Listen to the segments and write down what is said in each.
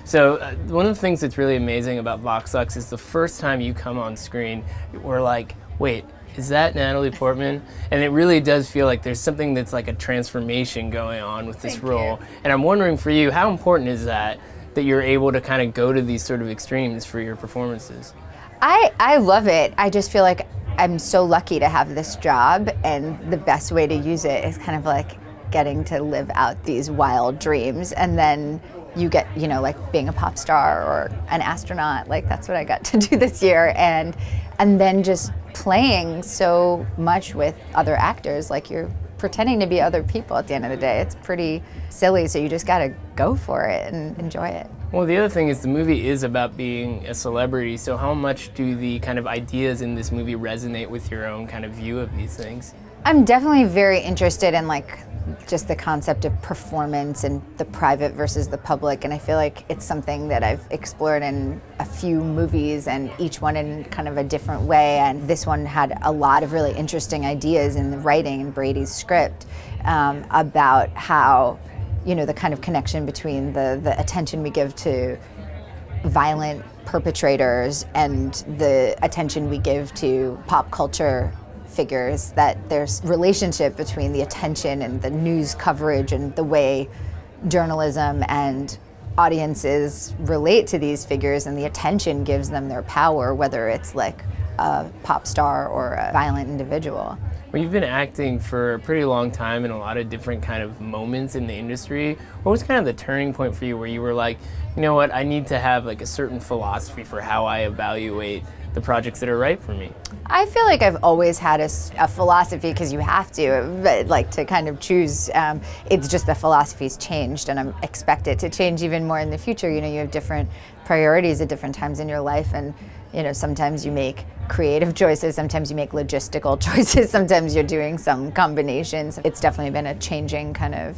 So one of the things that's really amazing about Vox Lux is the first time you come on screen, we're like, wait, is that Natalie Portman? And it really does feel like there's something that's like a transformation going on with this role. And I'm wondering for you, how important is that you're able to kind of go to these sort of extremes for your performances? I love it. I just feel like I'm so lucky to have this job, and the best way to use it is kind of like getting to live out these wild dreams, and then you get, you know, like being a pop star or an astronaut, like that's what I got to do this year, and then just playing so much with other actors, like you're pretending to be other people at the end of the day. It's pretty silly, so you just gotta go for it and enjoy it. Well, the other thing is the movie is about being a celebrity, so how much do the kind of ideas in this movie resonate with your own kind of view of these things? I'm definitely very interested in like just the concept of performance and the private versus the public, and I feel like it's something that I've explored in a few movies, and each one in kind of a different way, and this one had a lot of really interesting ideas in the writing in Brady's script about how, you know, the kind of connection between the attention we give to violent perpetrators and the attention we give to pop culture figures, that there's relationship between the attention and the news coverage and the way journalism and audiences relate to these figures, and the attention gives them their power, whether it's like a pop star or a violent individual. Well, you've been acting for a pretty long time in a lot of different kind of moments in the industry. What was kind of the turning point for you where you were like, you know what, I need to have like a certain philosophy for how I evaluate the projects that are right for me? I feel like I've always had a philosophy, because you have to, but like to kind of choose. It's just the philosophy's changed, and I expect it to change even more in the future. You know, you have different priorities at different times in your life, and you know, sometimes you make creative choices, sometimes you make logistical choices, sometimes you're doing some combinations. It's definitely been a changing kind of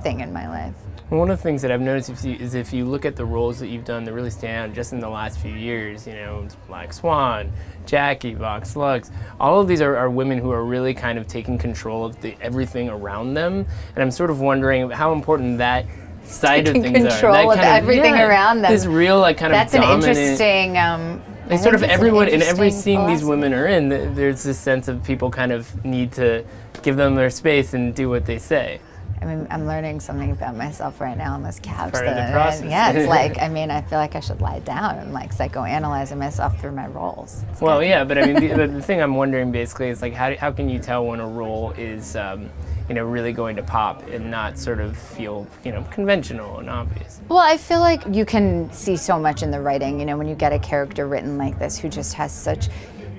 thing in my life. One of the things that I've noticed is if you look at the roles that you've done that really stand out just in the last few years, you know, like Swan, Jackie, Vox Lux, all of these are women who are really kind of taking control of everything around them. And I'm sort of wondering how important that side of things are. Taking control of everything around them. This real, like, kind of dominant. That's an interesting. Like sort of everyone, in every scene these women are in, there's this sense of people kind of need to give them their space and do what they say. I mean, I'm learning something about myself right now on this couch. Part of the process. Yeah, it's like, I mean, I feel like I should lie down and like psychoanalyzing myself through my roles. Well, yeah, but I mean, the thing I'm wondering basically is like, how can you tell when a role is, you know, really going to pop and not sort of feel, you know, conventional and obvious? Well, I feel like you can see so much in the writing, you know, when you get a character written like this who just has such,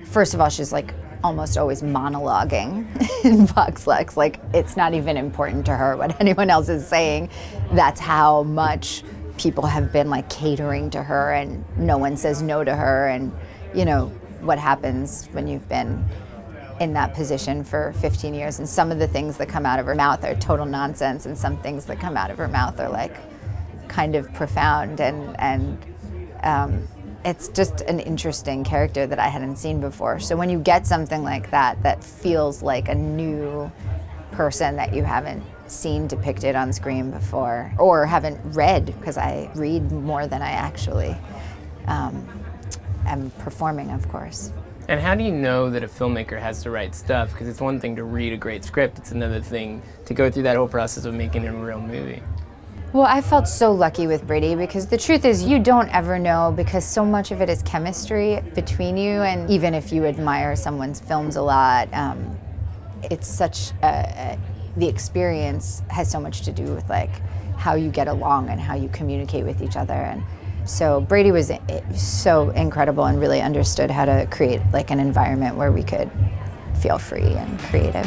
first of all, she's like almost always monologuing in Vox Lux. Like, it's not even important to her what anyone else is saying. That's how much people have been like catering to her, and no one says no to her, and you know what happens when you've been in that position for 15 years, and some of the things that come out of her mouth are total nonsense, and some things that come out of her mouth are like kind of profound, and it's just an interesting character that I hadn't seen before. So when you get something like that that feels like a new person that you haven't seen depicted on screen before, or haven't read, because I read more than I actually am performing, of course. And how do you know that a filmmaker has the right stuff? Because it's one thing to read a great script, it's another thing to go through that whole process of making a real movie. Well, I felt so lucky with Brady, because the truth is you don't ever know, because so much of it is chemistry between you, and even if you admire someone's films a lot, it's such the experience has so much to do with like how you get along and how you communicate with each other. And so Brady was so incredible and really understood how to create like an environment where we could feel free and creative.